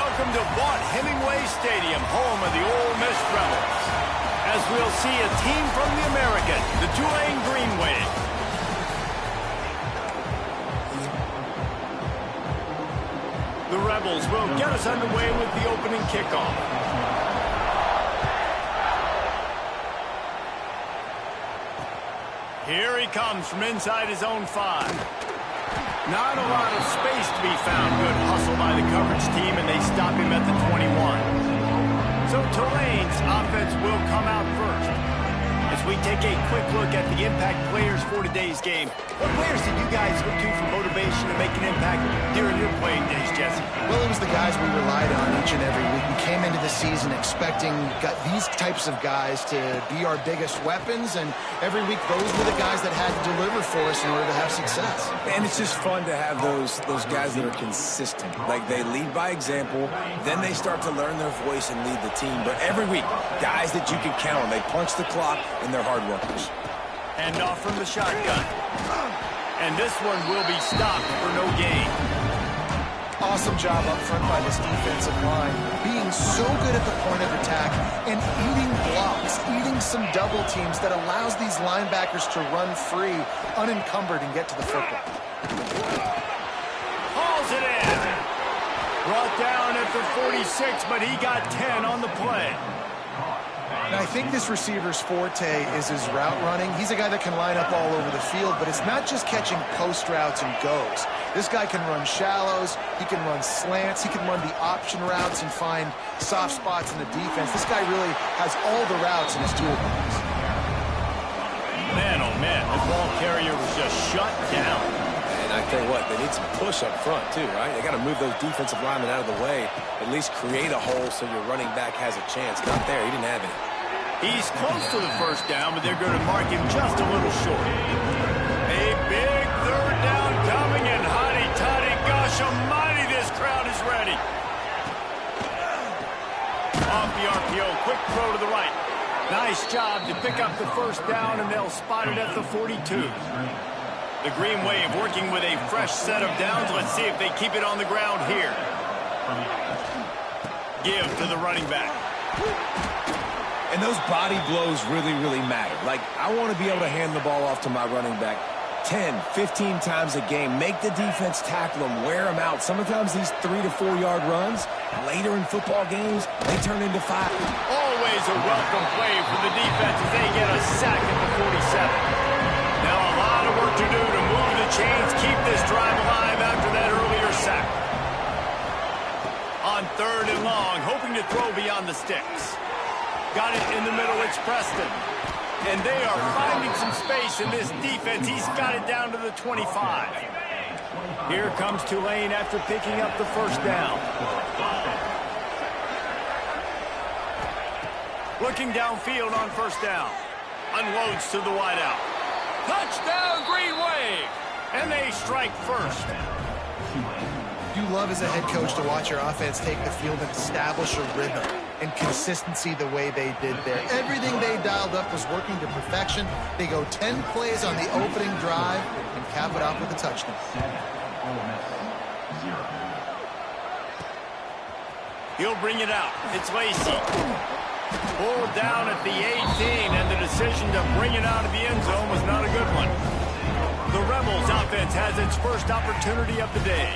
Welcome to Vaught Hemingway Stadium, home of the Ole Miss Rebels. As we'll see a team from the American, the Tulane Green Wave. The Rebels will get us underway with the opening kickoff. Here he comes from inside his own 5. Not a lot of space to be found. Good hustle by the coverage team, and they stop him at the 21. So Tulane's offense will come out first. As we take a quick look at the impact players for today's game, what players did you guys look to for motivation to make an impact during your playing days, Jesse? Well, it was the guys we relied on each and every week. We came into the season expecting these types of guys to be our biggest weapons, and every week those were the guys that had to deliver for us in order to have success. And it's just fun to have those guys that are consistent. Like, they lead by example, then they start to learn their voice and lead the team. But every week, guys that you can count on, they punch the clock, and they're hard workers. And off from the shotgun. And this one will be stopped for no gain. Awesome job up front by this defensive line. Being so good at the point of attack and eating blocks, eating some double teams that allows these linebackers to run free, unencumbered, and get to the football. Hauls it in. Brought down at the 46, but he got 10 on the play. And I think this receiver's forte is his route running. He's a guy that can line up all over the field, but it's not just catching post routes and goes. This guy can run shallows, he can run slants, he can run the option routes and find soft spots in the defense. This guy really has all the routes in his toolbox. Man, oh man, the ball carrier was just shut down. And I tell you what, they need some push up front too, right? They got to move those defensive linemen out of the way, at least create a hole so your running back has a chance. Not there, he didn't have any. He's close to the first down, but they're going to mark him just a little short. A big third down coming, and hotty-toddy, gosh almighty, this crowd is ready. Off the RPO, quick throw to the right. Nice job to pick up the first down, and they'll spot it at the 42. The Green Wave working with a fresh set of downs. Let's see if they keep it on the ground here. Give to the running back. And those body blows really, really matter. Like, I want to be able to hand the ball off to my running back 10, 15 times a game. Make the defense tackle them, wear them out. Sometimes these 3 to 4 yard runs, later in football games, they turn into 5. Always a welcome play for the defense as they get a sack at the 47. Now a lot of work to do to move the chains, keep this drive alive after that earlier sack. On 3rd and long, hoping to throw beyond the sticks. Got it in the middle, it's Preston. And they are finding some space in this defense. He's got it down to the 25. Here comes Tulane after picking up the first down. Looking downfield on first down. Unloads to the wideout. Touchdown, Green Wave! And they strike first. You love as a head coach to watch your offense take the field and establish a rhythm and consistency the way they did there. Everything they dialed up was working to perfection. They go 10 plays on the opening drive and cap it off with a touchdown. He'll bring it out. It's Lacey. Pulled down at the 18, and the decision to bring it out of the end zone was not a good one. The Rebels offense has its first opportunity of the day.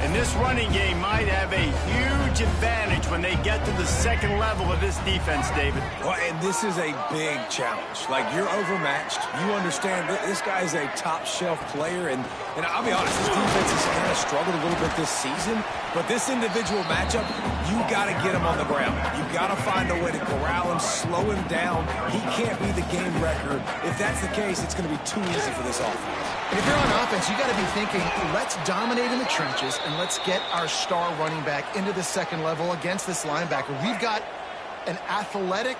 And this running game might have a huge advantage when they get to the second level of this defense, David. Well, and this is a big challenge. Like, you're overmatched. You understand this guy's a top-shelf player, and I'll be honest, this defense has kind of struggled a little bit this season, but this individual matchup, you got to get him on the ground. You got to find a way to corral him, slow him down. He can't be the game wrecker. If that's the case, it's going to be too easy for this offense. And if you're on offense, you got to be thinking, let's dominate in the trenches and let's get our star running back into the second level against this linebacker. We've got an athletic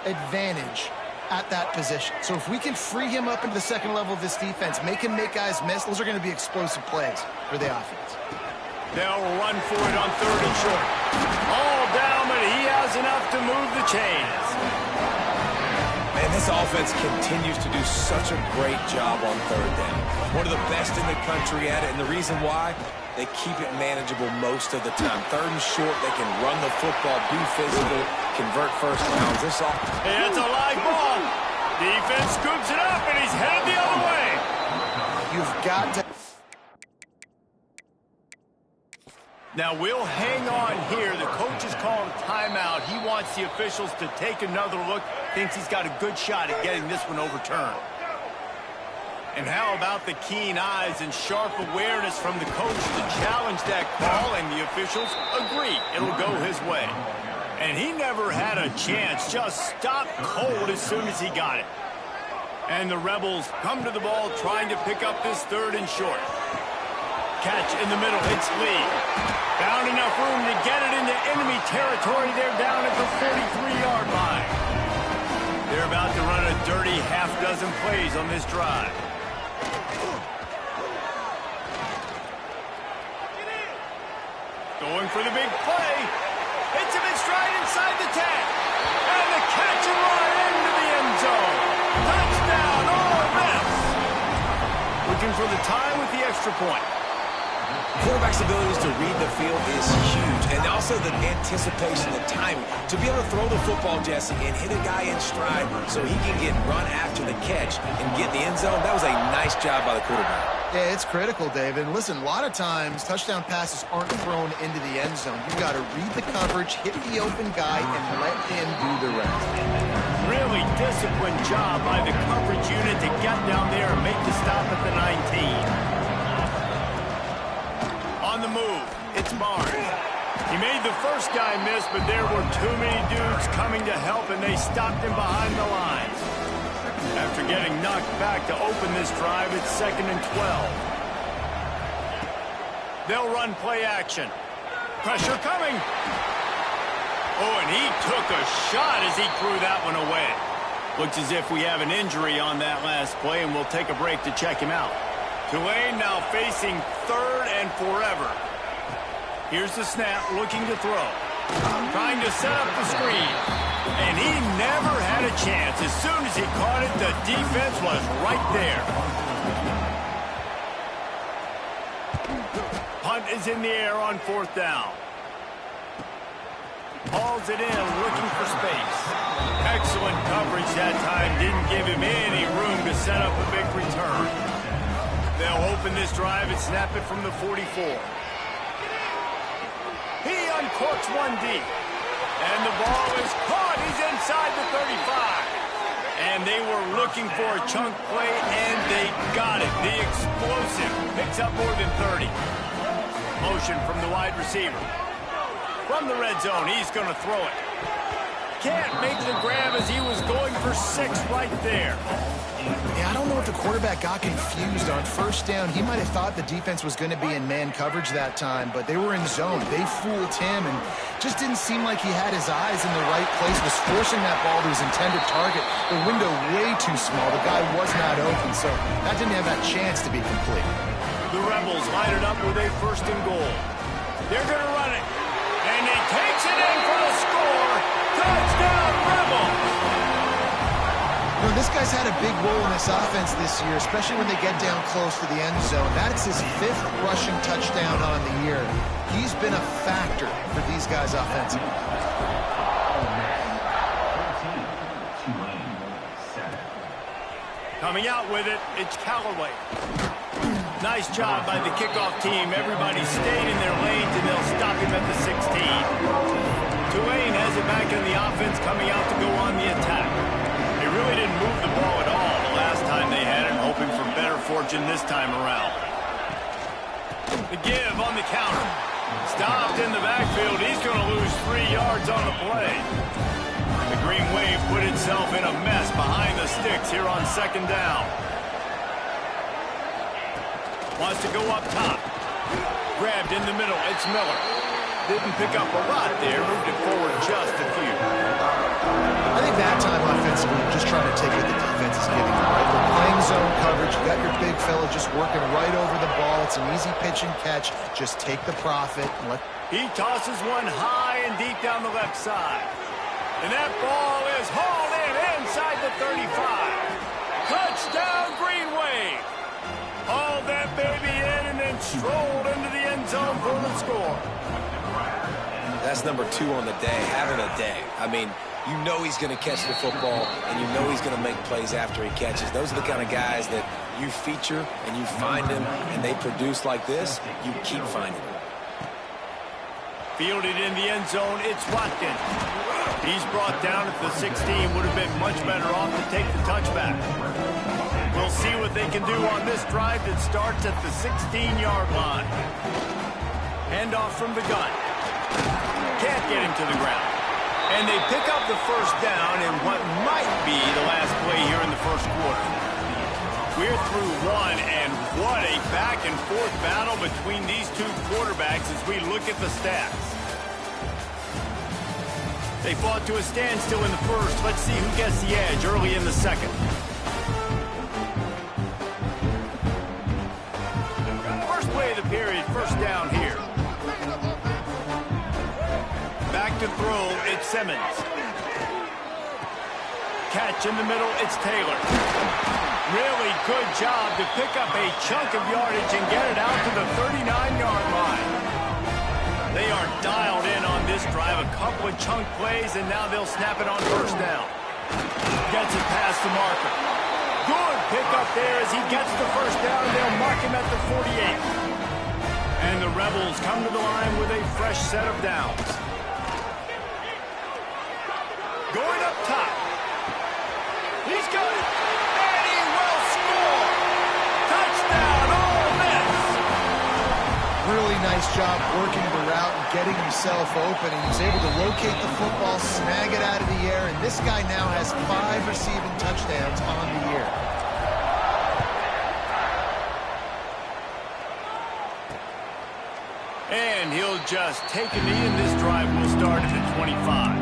advantage at that position. So if we can free him up into the second level of this defense, make him make guys miss, those are going to be explosive plays for the offense. They'll run for it on 3rd and short. All down, but he has enough to move the chains. Man, This offense continues to do such a great job on third down. One of the best in the country at it, and the reason why, they keep it manageable most of the time. Third and short, they can run the football, be physical, convert first downs. This offense. Hey, it's a live ball. Defense scoops it up, and he's headed the other way. You've got to... Now, we'll hang on here. The coach has called a timeout. He wants the officials to take another look. Thinks he's got a good shot at getting this one overturned. And how about the keen eyes and sharp awareness from the coach to challenge that call, and the officials agree it'll go his way. And he never had a chance, just stopped cold as soon as he got it. And the Rebels come to the ball trying to pick up this third and short. Catch in the middle, it's Lee. Found enough room to get it into enemy territory. They're down at the 43-yard line. They're about to run a dirty half-dozen plays on this drive. Going for the big play. Hits him in stride inside the 10. And the catch and run into the end zone. Touchdown, Ole Miss. Looking for the tie with the extra point. Quarterback's abilities to read the field is huge, and also the anticipation, the timing. To be able to throw the football, Jesse, and hit a guy in stride so he can get run after the catch and get in the end zone, that was a nice job by the quarterback. Yeah, it's critical, David. And listen, a lot of times, touchdown passes aren't thrown into the end zone. You've got to read the coverage, hit the open guy, and let him do the rest. Really disciplined job by the coverage unit to get down there and make the stop at the 19. On the move, it's Barnes. He made the first guy miss, but there were too many dudes coming to help, and they stopped him behind the lines. After getting knocked back to open this drive, it's 2nd and 12. They'll run play action. Pressure coming. Oh, and he took a shot as he threw that one away. Looks as if we have an injury on that last play, and we'll take a break to check him out. Tulane now facing 3rd and forever. Here's the snap, looking to throw. Trying to set up the screen. And he never had a chance. As soon as he caught it, the defense was right there. Punt is in the air on 4th down. Hauls it in, looking for space. Excellent coverage that time. Didn't give him any room to set up a big return. They'll open this drive and snap it from the 44. He uncorks one deep. And the ball is caught. He's inside the 35. And they were looking for a chunk play, and they got it. The explosive picks up more than 30. Motion from the wide receiver. From the red zone, he's going to throw it. Can't make the grab as he was going for 6 right there. Yeah, I don't know if the quarterback got confused on 1st down. He might have thought the defense was going to be in man coverage that time, but they were in zone. They fooled him and just didn't seem like he had his eyes in the right place, was forcing that ball to his intended target. The window way too small. The guy was not open, so that didn't have that chance to be complete. The Rebels line it up with a 1st and goal. They're going to run it. And he takes it in for the score. Touchdown, Rebels! You know, this guy's had a big role in this offense this year, especially when they get down close to the end zone. That's his 5th rushing touchdown on the year. He's been a factor for these guys offensively. Coming out with it, it's Callaway. Nice job by the kickoff team. Everybody stayed in their lanes, and they'll stop him at the 16. Tulane has it back in the offense, coming out to go on the attack. They really didn't move the ball at all the last time they had it, hoping for better fortune this time around. The give on the counter. Stopped in the backfield. He's going to lose 3 yards on the play. The Green Wave put itself in a mess behind the sticks here on 2nd down. Wants to go up top. Grabbed in the middle. It's Miller. Didn't pick up a lot there. Moved it forward just a few. I think that time offensively, you're just trying to take what the defense is giving you, right? They're playing zone coverage. You got your big fella just working right over the ball. It's an easy pitch and catch. Just take the profit and let... He tosses one high and deep down the left side. And that ball is hauled in inside the 35. Touchdown, Green Wave. Hauled that baby in and then strolled into the end zone for the score. That's number 2 on the day, having a day. I mean, you know he's going to catch the football, and you know he's going to make plays after he catches. Those are the kind of guys that you feature and you find them, and they produce like this, you keep finding them. Fielded in the end zone, it's Watkins. He's brought down at the 16. Would have been much better off to take the touchback. We'll see what they can do on this drive that starts at the 16-yard line. Handoff from the gun. Can't get him to the ground. And they pick up the first down in what might be the last play here in the first quarter. We're through one, and what a back-and-forth battle between these two quarterbacks as we look at the stats. They fought to a standstill in the first. Let's see who gets the edge early in the second. First play of the period, first down here. Back to throw, it's Simmons. Catch in the middle, it's Taylor. Really good job to pick up a chunk of yardage and get it out to the 39-yard line. They are dialed in on this drive, a couple of chunk plays, and now they'll snap it on first down. Gets it past the marker. Good pickup there as he gets the first down. They'll mark him at the 48. And the Rebels come to the line with a fresh set of downs. Going up top. He's got it. And he will score. Touchdown, Ole Miss. Really nice job working the route and getting himself open. And he's able to locate the football, snag it out of the air, and this guy now has 5 receiving touchdowns on the year. And he'll just take a knee, and this drive will start at the 25.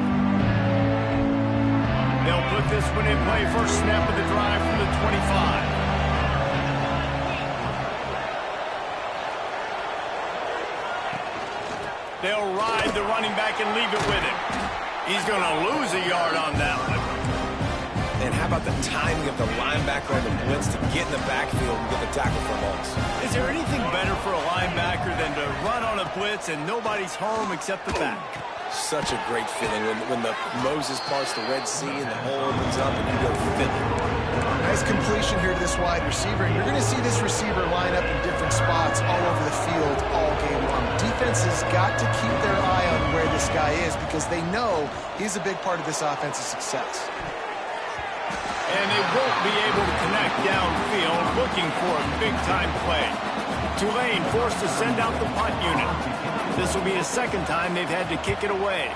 They'll put this one in play. First snap of the drive from the 25. They'll ride the running back and leave it with him. He's going to lose a yard on that one. And how about the timing of the linebacker on the blitz to get in the backfield and get the tackle for loss? Is there anything better for a linebacker than to run on a blitz and nobody's home except the back? Such a great feeling when the Moses parts the Red Sea and the hole opens up and you go fit it. Nice completion here to this wide receiver. And you're going to see this receiver line up in different spots all over the field all game long. Defense has got to keep their eye on where this guy is because they know he's a big part of this offense's success. And they won't be able to connect downfield looking for a big-time play. Tulane forced to send out the punt unit. This will be the second time they've had to kick it away.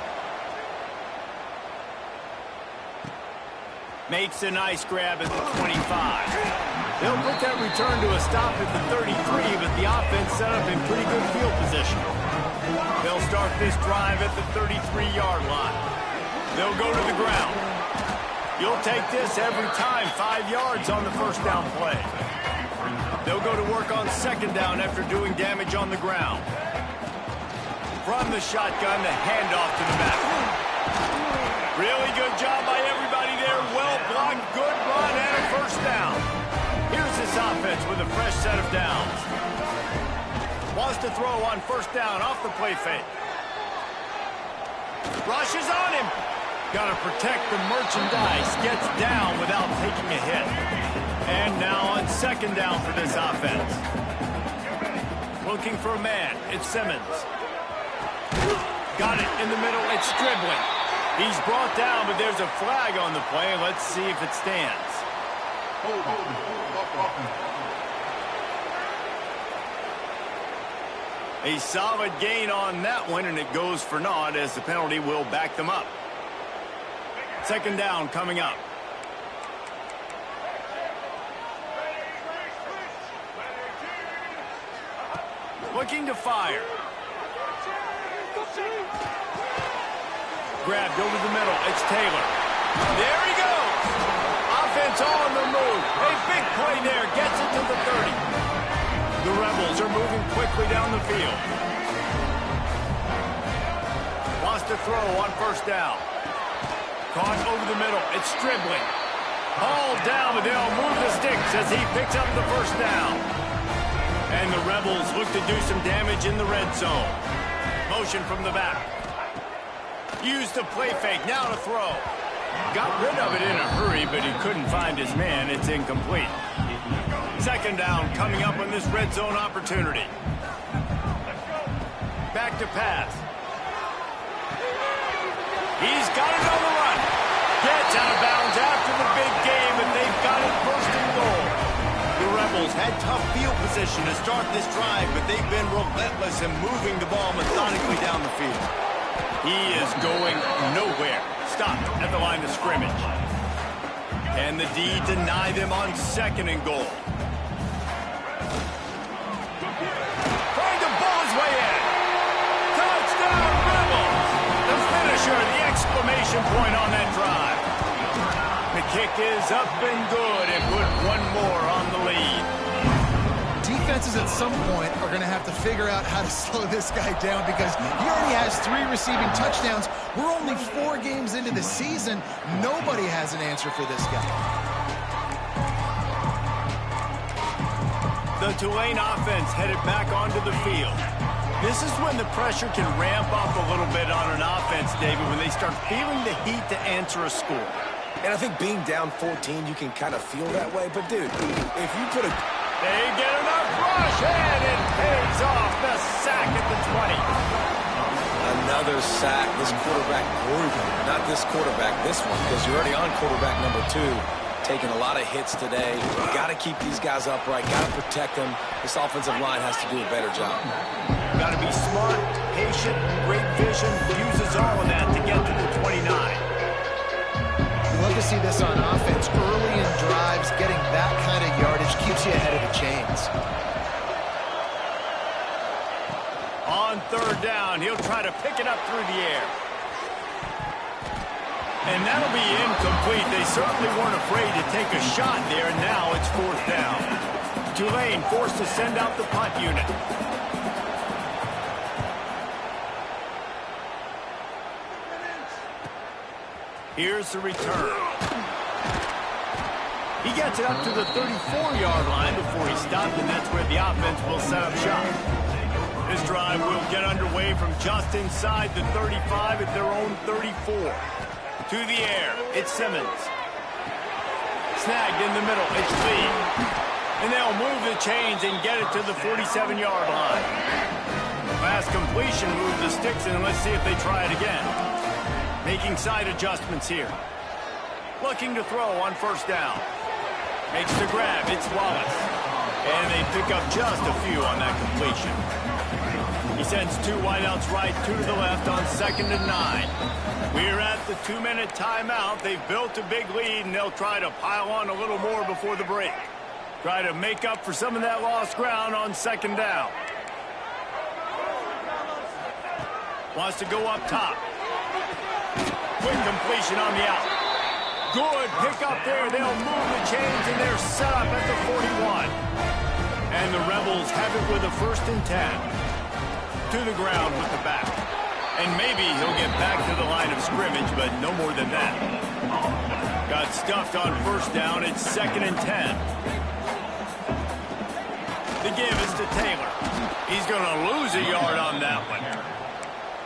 Makes a nice grab at the 25. They'll put that return to a stop at the 33, but the offense set up in pretty good field position. They'll start this drive at the 33-yard line. They'll go to the ground. You'll take this every time, 5 yards on the first down play. They'll go to work on second down after doing damage on the ground. From the shotgun, the handoff to the back. Really good job by everybody there. Well blocked, good run, and a first down. Here's this offense with a fresh set of downs. Wants to throw on first down off the play fake. Rushes on him. Got to protect the merchandise. Gets down without taking a hit. And now on second down for this offense. Looking for a man. It's Simmons. Got it in the middle. It's Dribbling. He's brought down, but there's a flag on the play. Let's see if it stands. A solid gain on that one, and it goes for naught as the penalty will back them up. Second down coming up. Looking to fire. Grabbed over the middle. It's Taylor. There he goes. Offense on the move. A big play there. Gets it to the 30. The Rebels are moving quickly down the field. Wants to throw on first down. Caught over the middle. It's Dribbling. Hauled down, but they'll move the sticks as he picks up the first down. And the Rebels look to do some damage in the red zone. Motion from the back. Used the play fake, now to throw. Got rid of it in a hurry, but he couldn't find his man. It's incomplete. Second down coming up on this red zone opportunity. Back to pass. He's got it on the run. Gets out of bounds after the big game, and they've got it first and goal. The Rebels had tough field position to start this drive, but they've been relentless in moving the ball methodically down the field. He is going nowhere. Stopped at the line of scrimmage. Can the D deny them on second and goal? Trying to ball his way in. Touchdown, Rebels! The finisher, the exclamation point on that drive. The kick is up and good and put one more on the lead. Defenses at some point are going to have to figure out how to slow this guy down because he already has 3 receiving touchdowns. We're only 4 games into the season. Nobody has an answer for this guy. The Tulane offense headed back onto the field. This is when the pressure can ramp up a little bit on an offense, David, when they start feeling the heat to answer a score. And I think being down 14, you can kind of feel that way. But, dude, if you put a... They get enough rush, and it pays off. The sack at the 20. Another sack. This quarterback grooving. Not this quarterback, this one, because you're already on quarterback number 2. Taking a lot of hits today. Got to keep these guys upright. Got to protect them. This offensive line has to do a better job. Got to be smart, patient, great vision. Uses all of that to get to the 29. Love to see this on offense. Early in drives, getting that kind of yardage keeps you ahead of the chains. On third down, he'll try to pick it up through the air. And that'll be incomplete. They certainly weren't afraid to take a shot there. Now it's fourth down. Tulane forced to send out the punt unit. Here's the return. He gets it up to the 34-yard line before he stopped, and that's where the offense will set up shop. This drive will get underway from just inside the 35 at their own 34. To the air, it's Simmons. Snagged in the middle, it's Lee. And they'll move the chains and get it to the 47-yard line. Last completion moved the sticks, and let's see if they try it again. Making side adjustments here. Looking to throw on first down. Makes the grab. It's Wallace. And they pick up just a few on that completion. He sends 2 wideouts right, 2 to the left on 2nd and 9. We're at the 2-minute timeout. They've built a big lead, and they'll try to pile on a little more before the break. Try to make up for some of that lost ground on 2nd down. Wants to go up top. Quick completion on the out. Good pick up there. They'll move the chains, and they're set up at the 41. And the Rebels have it with a 1st and 10. To the ground with the back. And maybe he'll get back to the line of scrimmage, but no more than that. Got stuffed on first down. It's 2nd and 10. The give is to Taylor. He's going to lose a yard on that one.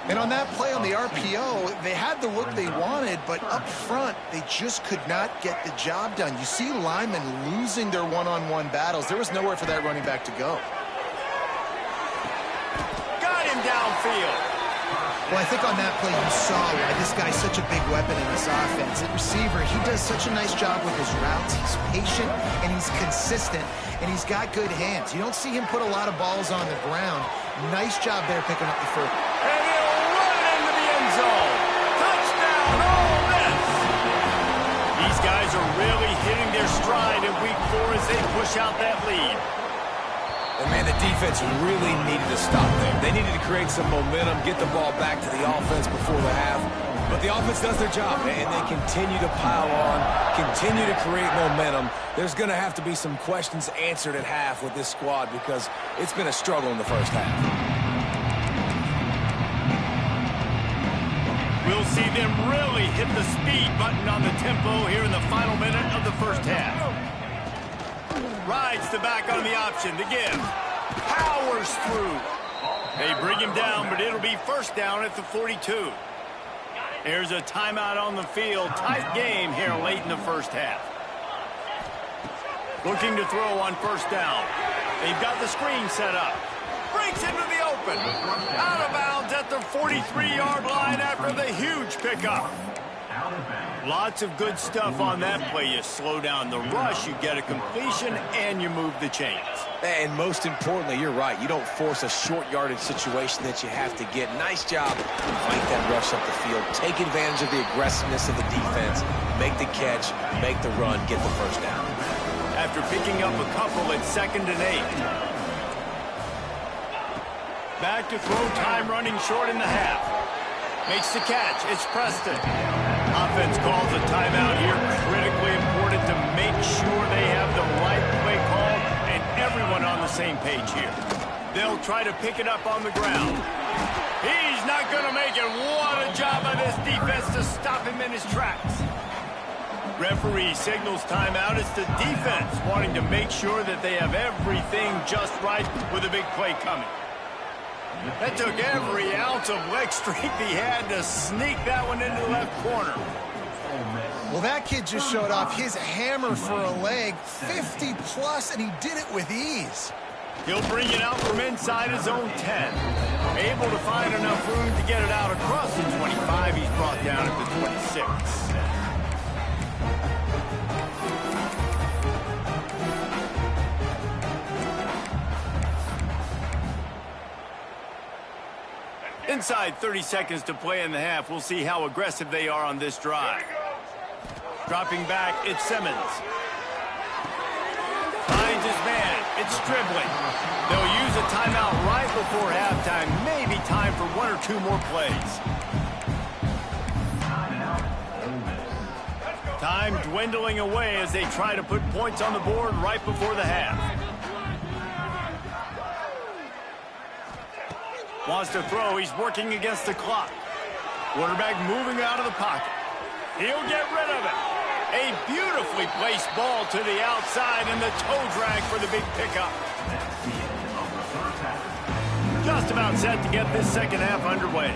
And on that play on the RPO, they had the look they wanted, but up front, they just could not get the job done. You see linemen losing their one-on-one battles. There was nowhere for that running back to go. Got him downfield. Well, I think on that play you saw why this guy's such a big weapon in this offense. At receiver, he does such a nice job with his routes. He's patient, and he's consistent, and he's got good hands. You don't see him put a lot of balls on the ground. Nice job there picking up the first. And he'll run it into the end zone. Touchdown, Ole Miss. These guys are really hitting their stride in week 4 as they push out that lead. And, man, the defense really needed to stop there. They needed to create some momentum, get the ball back to the offense before the half. But the offense does their job, and they continue to pile on, continue to create momentum. There's going to have to be some questions answered at half with this squad because it's been a struggle in the first half. We'll see them really hit the speed button on the tempo here in the final minute of the first half. Rides the back on the option to give. Powers through. They bring him down, but it'll be first down at the 42. There's a timeout on the field. Tight game here late in the first half. Looking to throw on first down. They've got the screen set up. Breaks into the open. Out of bounds at the 43-yard line after the huge pickup. Lots of good stuff on that play. You slow down the rush, you get a completion, and you move the chains. And most importantly, you're right. You don't force a short yardage situation that you have to get. Nice job. Fight that rush up the field. Take advantage of the aggressiveness of the defense. Make the catch, make the run, get the first down. After picking up a couple at 2nd and 8. Back to throw, time running short in the half. Makes the catch. It's Preston. Offense calls a timeout here. Critically important to make sure they have the right play call and everyone on the same page here. They'll try to pick it up on the ground. He's not going to make it. What a job by this defense to stop him in his tracks. Referee signals timeout. It's the defense wanting to make sure that they have everything just right with a big play coming. That took every ounce of leg strength he had to sneak that one into the left corner. Well, that kid just showed off his hammer for a leg, 50-plus, and he did it with ease. He'll bring it out from inside his own 10. Able to find enough room to get it out across the 25. He's brought down at the 26. Inside 30 seconds to play in the half. We'll see how aggressive they are on this drive. Dropping back, it's Simmons. Finds his man. It's Stribley. They'll use a timeout right before halftime. Maybe time for one or two more plays. Time dwindling away as they try to put points on the board right before the half. Wants to throw. He's working against the clock. Quarterback moving out of the pocket. He'll get rid of it. A beautifully placed ball to the outside and the toe drag for the big pickup. Just about set to get this second half underway.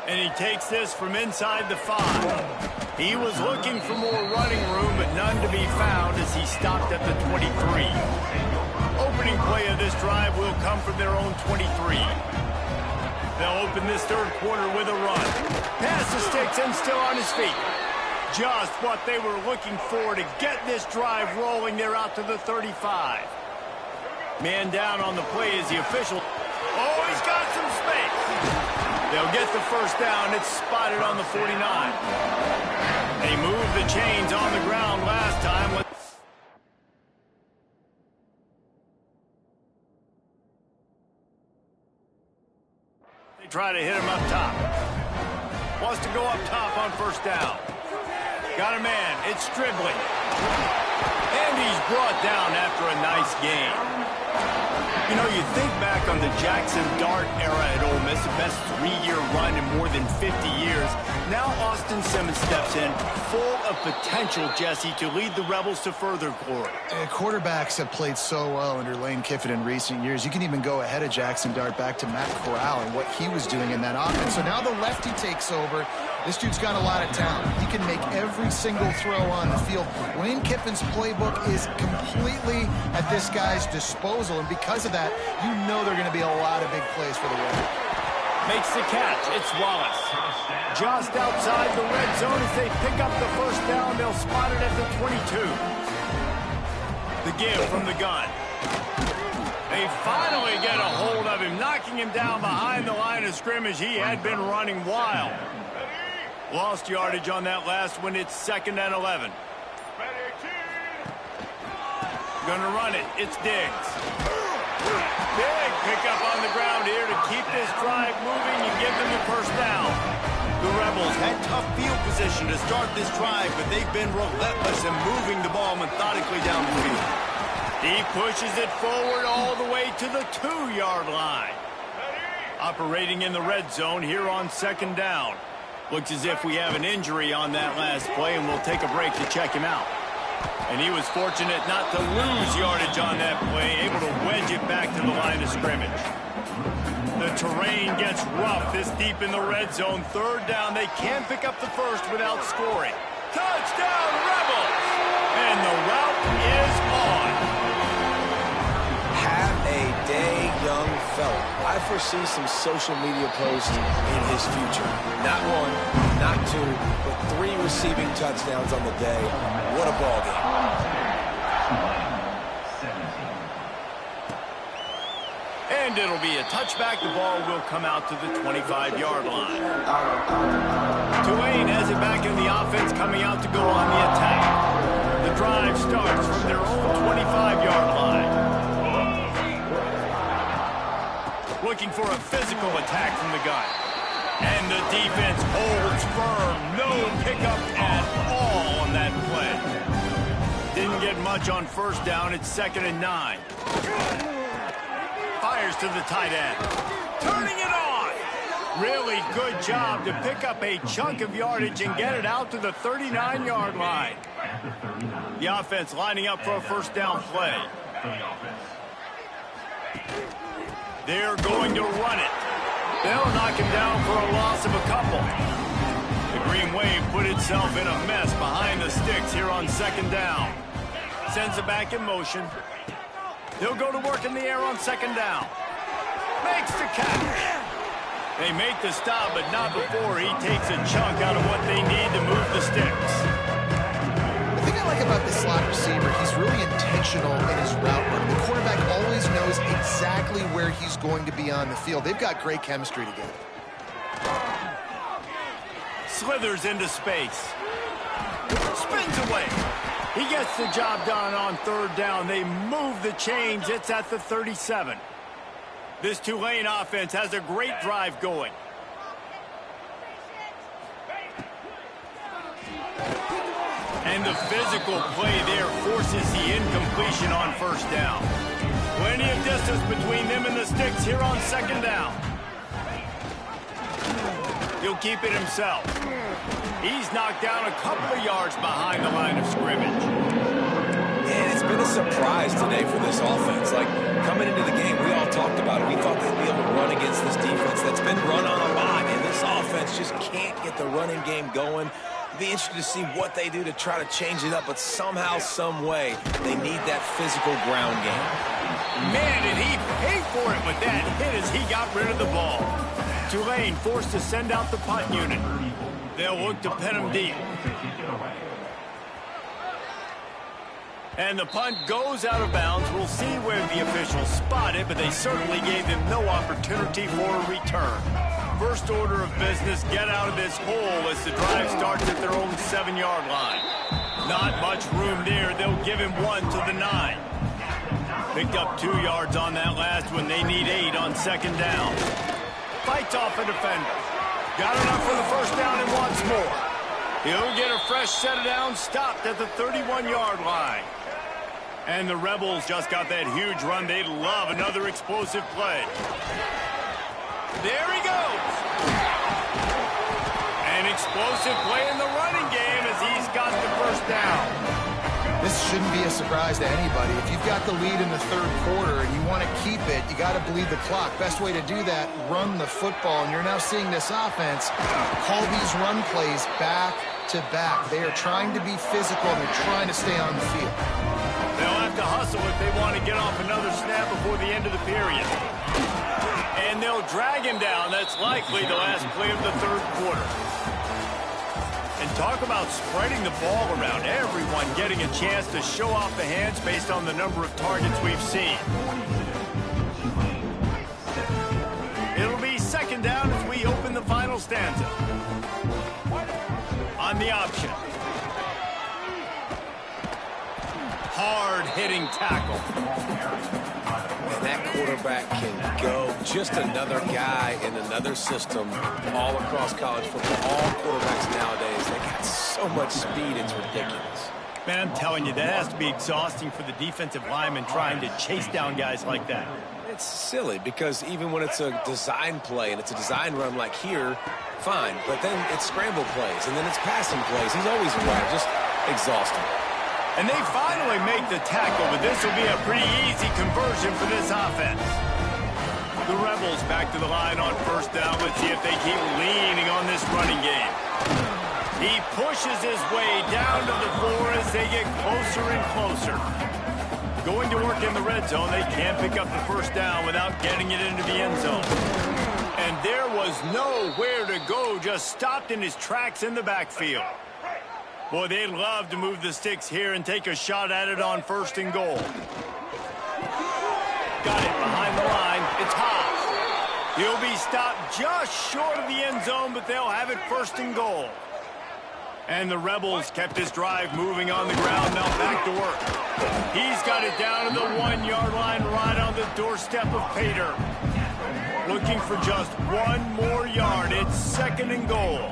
And he takes this from inside the 5. He was looking for more running room, but none to be found as he stopped at the 23. Opening play of this drive will come from their own 23. They'll open this third quarter with a run. Pass the sticks and still on his feet. Just what they were looking for to get this drive rolling. They're out to the 35. Man down on the play is the official. Oh, he's got some space. They'll get the first down. It's spotted on the 49. They moved the chains on the ground last time. They try to hit him up top. Wants to go up top on first down. Got a man. It's Stribley. And he's brought down after a nice game. You know, you think back on the Jackson Dart era at Ole Miss, the best 3-year run in more than 50 years. Now Austin Simmons steps in, full of potential, Jesse, to lead the Rebels to further glory. Quarterbacks have played so well under Lane Kiffin in recent years. You can even go ahead of Jackson Dart back to Matt Corral and what he was doing in that offense. So now the lefty takes over. This dude's got a lot of talent. He can make every single throw on the field. Lane Kiffin's playbook is completely at this guy's disposal, and because of that, you know there are going to be a lot of big plays for the Rebels. Makes the catch. It's Wallace. Just outside the red zone as they pick up the first down. They'll spot it at the 22. The give from the gun. They finally get a hold of him, knocking him down behind the line of scrimmage. He had been running wild. Lost yardage on that last one. It's 2nd and 11. Gonna run it. It's Diggs. Big pickup on the ground here to keep this drive moving and give them the first down. The Rebels had tough field position to start this drive, but they've been relentless in moving the ball methodically down the field. He pushes it forward all the way to the 2-yard line. Operating in the red zone here on second down. Looks as if we have an injury on that last play, and we'll take a break to check him out. And he was fortunate not to lose yardage on that play, able to wedge it back to the line of scrimmage. The terrain gets rough this deep in the red zone. Third down, they can't pick up the first without scoring. Touchdown, Rebels! And the route is on. Have a day, young fella. I foresee some social media posts in his future. Not one, not two, but 3 receiving touchdowns on the day. What a ball game. And it'll be a touchback. The ball will come out to the 25-yard line. Tulane has it back in the offense, coming out to go on the attack. The drive starts from their own 25-yard line. Looking for a physical attack from the gun. And the defense holds firm. No pickup at all on that play. Didn't get much on first down. It's 2nd and 9. Fires to the tight end. Turning it on. Really good job to pick up a chunk of yardage and get it out to the 39-yard line. The offense lining up for a first down play. They're going to run it. They'll knock him down for a loss of a couple. The Green Wave put itself in a mess behind the sticks here on second down. Sends it back in motion. They'll go to work in the air on second down. Makes the catch. They make the stop, but not before he takes a chunk out of what they need to move the sticks. The thing I like about this slot receiver, he's really intentional in his route running. The quarterback always knows exactly where he's going to be on the field. They've got great chemistry together. Slithers into space. Spins away. He gets the job done on third down. They move the chains. It's at the 37. This Tulane offense has a great drive going. And the physical play there forces the incompletion on first down. Plenty of distance between them and the sticks here on second down. He'll keep it himself. He's knocked down a couple of yards behind the line of scrimmage. And it's been a surprise today for this offense. Like, coming into the game, we all talked about it. We thought they'd be able to run against this defense that's been run on a lot, and this offense just can't get the running game going. It'll be interesting to see what they do to try to change it up, but somehow, some way, they need that physical ground game. Man, did he pay for it with that hit as he got rid of the ball. Tulane forced to send out the punt unit. They'll look to pin him deep. And the punt goes out of bounds. We'll see where the officials spot it, but they certainly gave them no opportunity for a return. First order of business, get out of this hole as the drive starts at their own 7-yard line. Not much room there. They'll give him 1 to the 9. Picked up 2 yards on that last one. They need 8 on second down. Fights off a defender. Got enough for the first down and wants more. He'll get a fresh set of downs, stopped at the 31-yard line. And the Rebels just got that huge run. They'd love another explosive play. There he goes. An explosive play in the running game as he's got the first down. This shouldn't be a surprise to anybody. If you've got the lead in the third quarter and you want to keep it, you got to bleed the clock. Best way to do that, run the football. And you're now seeing this offense call these run plays back to back. They are trying to be physical and they're trying to stay on the field. They'll have to hustle if they want to get off another snap before the end of the period. And they'll drag him down. That's likely the last play of the third quarter. And talk about spreading the ball around. Everyone getting a chance to show off the hands based on the number of targets we've seen. It'll be second down as we open the final stanza. On the option. Hard-hitting tackle. And that quarterback can go. Just another guy in another system all across college football. All quarterbacks nowadays, they got so much speed, it's ridiculous. Man, I'm telling you, that has to be exhausting for the defensive lineman trying to chase down guys like that. It's silly because even when it's a design play and it's a design run like here, fine. But then it's scramble plays and then it's passing plays. He's always around, just exhausting. And they finally make the tackle, but this will be a pretty easy conversion for this offense. The Rebels back to the line on first down. Let's see if they keep leaning on this running game. He pushes his way down to the floor as they get closer and closer. Going to work in the red zone, they can't pick up the first down without getting it into the end zone. And there was nowhere to go, just stopped in his tracks in the backfield. Boy, they'd love to move the sticks here and take a shot at it on first and goal. Got it behind the line. It's Haas. He'll be stopped just short of the end zone, but they'll have it first and goal. And the Rebels kept this drive moving on the ground. Now back to work. He's got it down to the 1-yard line right on the doorstep of Pater. Looking for just one more yard. It's second and goal.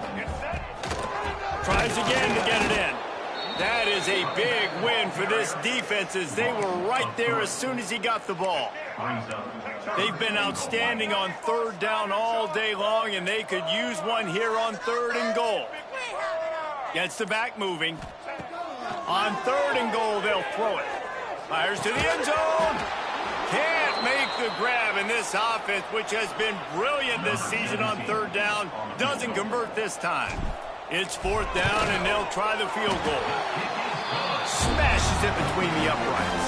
Tries again to get it in. That is a big win for this defense as they were right there as soon as he got the ball. They've been outstanding on third down all day long, and they could use one here on third and goal. Gets the back moving. On third and goal, they'll throw it. Fires to the end zone. Can't make the grab, and this offense, which has been brilliant this season on third down, doesn't convert this time. It's fourth down, and they'll try the field goal. Smashes it between the uprights.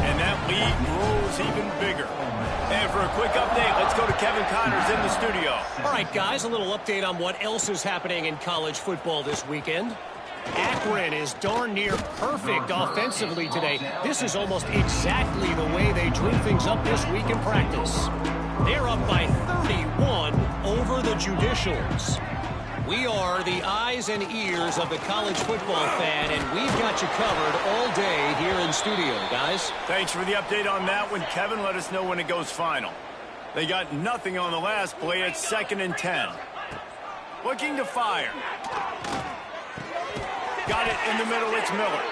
And that lead grows even bigger. And for a quick update, let's go to Kevin Connors in the studio. All right, guys, a little update on what else is happening in college football this weekend. Akron is darn near perfect offensively today. This is almost exactly the way they drew things up this week in practice. They're up by 31 over the Judicials. We are the eyes and ears of the college football fan, and we've got you covered all day here in studio, guys. Thanks for the update on that one, Kevin. Let us know when it goes final. They got nothing on the last play. It's 2nd and 10. Looking to fire. Got it in the middle. It's Miller.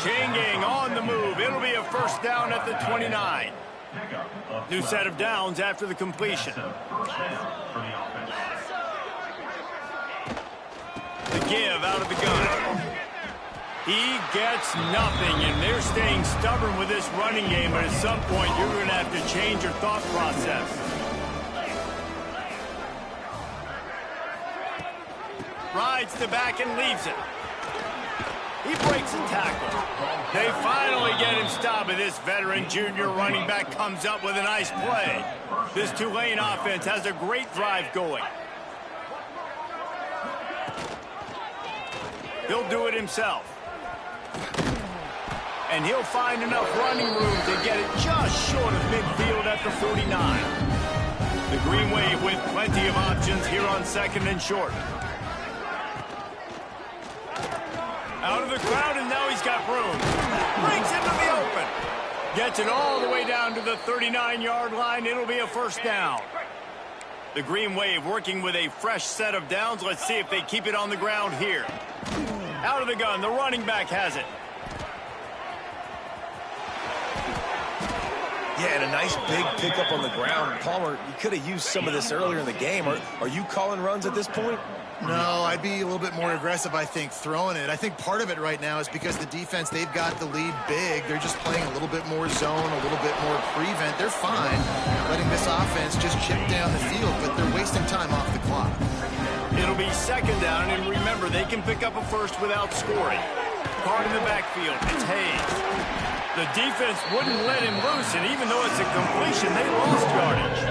Chain gang on the move. It'll be a first down at the 29. New set of downs after the completion. The give out of the gun. He gets nothing, and they're staying stubborn with this running game, but at some point you're going to have to change your thought process. Rides the back and leaves it. He breaks a tackle. They finally get him stopped, and this veteran junior running back comes up with a nice play. This Tulane offense has a great drive going. He'll do it himself. And he'll find enough running room to get it just short of midfield at the 49. The Green Wave with plenty of options here on 2nd and short. Out of the crowd, and now he's got room. Breaks into the open. Gets it all the way down to the 39-yard line. It'll be a first down. The Green Wave working with a fresh set of downs. Let's see if they keep it on the ground here. Out of the gun, the running back has it. Yeah, and a nice big pickup on the ground. Palmer, you could have used some of this earlier in the game. Are you calling runs at this point? No, I'd be a little bit more aggressive, I think, throwing it. I think part of it right now is because the defense, they've got the lead big. They're just playing a little bit more zone, a little bit more prevent. They're fine letting this offense just chip down the field, but they're wasting time off the clock. It'll be 2nd down, and remember, they can pick up a first without scoring. Card in the backfield, it's Hayes. The defense wouldn't let him loose, and even though it's a completion, they lost yardage.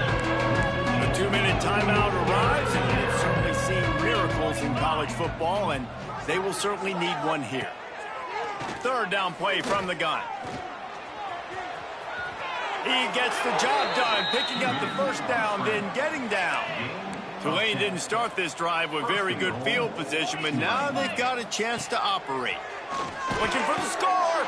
The 2-minute timeout arrives, and they've certainly seen miracles in college football, and they will certainly need one here. 3rd down play from the gun. He gets the job done, picking up the first down, then getting down. Tulane didn't start this drive with very good field position, but now they've got a chance to operate. Looking for the score!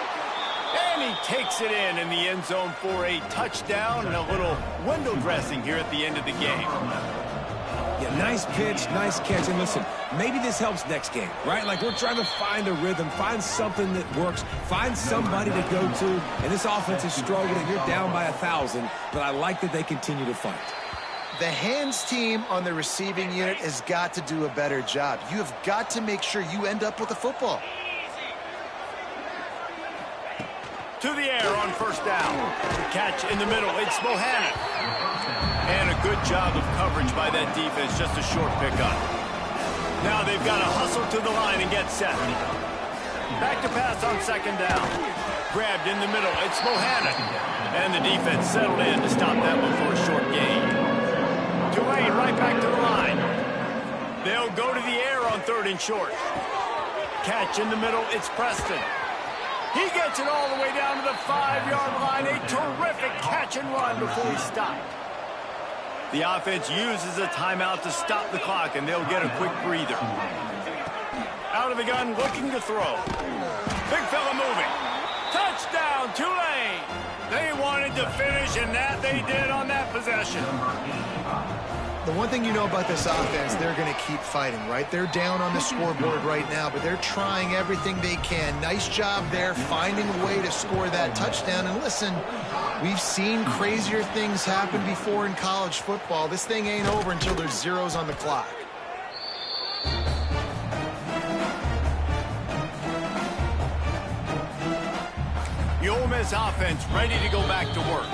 And he takes it in the end zone for a touchdown and a little window dressing here at the end of the game. Yeah, Nice pitch, nice catch. And listen, maybe this helps next game, right? Like, we're trying to find a rhythm, find something that works, find somebody to go to. And this offense is struggling. You're down by 1,000, but I like that they continue to fight. The hands team on the receiving unit has got to do a better job. You have got to make sure you end up with the football. To the air on first down. Catch in the middle. It's Bohannon. And a good job of coverage by that defense. Just a short pickup. Now they've got to hustle to the line and get set. Back to pass on second down. Grabbed in the middle. It's Bohannon. And the defense settled in to stop that one for a short gain. Tulane right back to the line. They'll go to the air on third and short. Catch in the middle. It's Preston. He gets it all the way down to the 5-yard line. A terrific catch and run before he stopped. The offense uses a timeout to stop the clock, and they'll get a quick breather. Out of the gun, looking to throw. Big fella moving. Touchdown, Tulane. They wanted to finish, and that they did on that possession. The one thing you know about this offense, they're going to keep fighting, right? They're down on the scoreboard right now, but they're trying everything they can. Nice job there, finding a way to score that touchdown. And listen, we've seen crazier things happen before in college football. This thing ain't over until there's zeros on the clock. The Ole Miss offense ready to go back to work.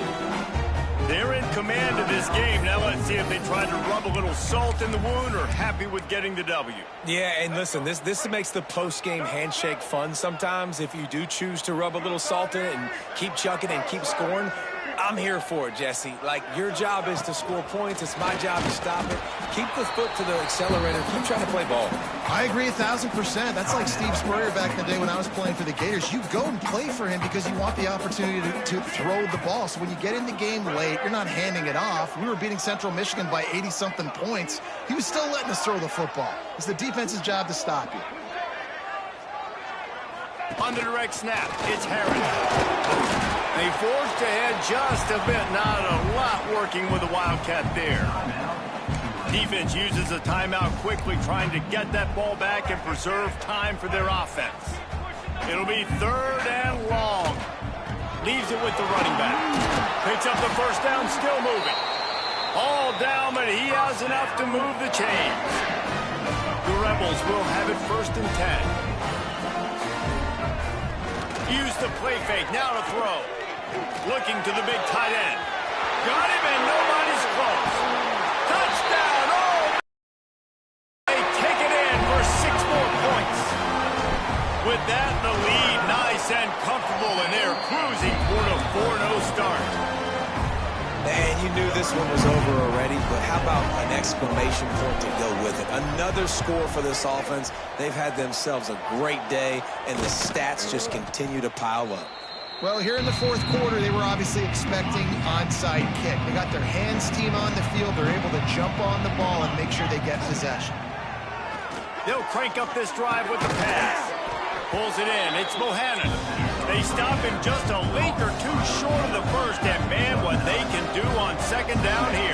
They're in command of this game. Now let's see if they try to rub a little salt in the wound or happy with getting the W. Yeah, and listen, this makes the post-game handshake fun sometimes. If you do choose to rub a little salt in it and keep chucking and keep scoring, I'm here for it, Jesse. Like, your job is to score points. It's my job to stop it. Keep the foot to the accelerator. Keep trying to play ball. I agree 1,000%. That's like Steve Spurrier back in the day when I was playing for the Gators. You go and play for him because you want the opportunity to throw the ball. So when you get in the game late, you're not handing it off. We were beating Central Michigan by 80-something points. He was still letting us throw the football. It's the defense's job to stop you. On the direct snap, it's Harris. They forced ahead just a bit. Not a lot working with the Wildcat there. Defense uses a timeout quickly, trying to get that ball back and preserve time for their offense. It'll be third and long. Leaves it with the running back. Picks up the first down, still moving. All down, but he has enough to move the chains. The Rebels will have it first and 10. Use the play fake, now to throw. Looking to the big tight end. Got him, and nobody's close. Touchdown! Oh! They take it in for 6 more points. With that, the lead nice and comfortable, and they're cruising toward a 4-0 start. And you knew this one was over already, but how about an exclamation point to go with it? Another score for this offense. They've had themselves a great day, and the stats just continue to pile up. Well, here in the fourth quarter, they were obviously expecting onside kick. They got their hands team on the field. They're able to jump on the ball and make sure they get possession. They'll crank up this drive with the pass. Pulls it in. It's Bohannon. They stop him just a link or two short of the first, and man, what they can do on second down here.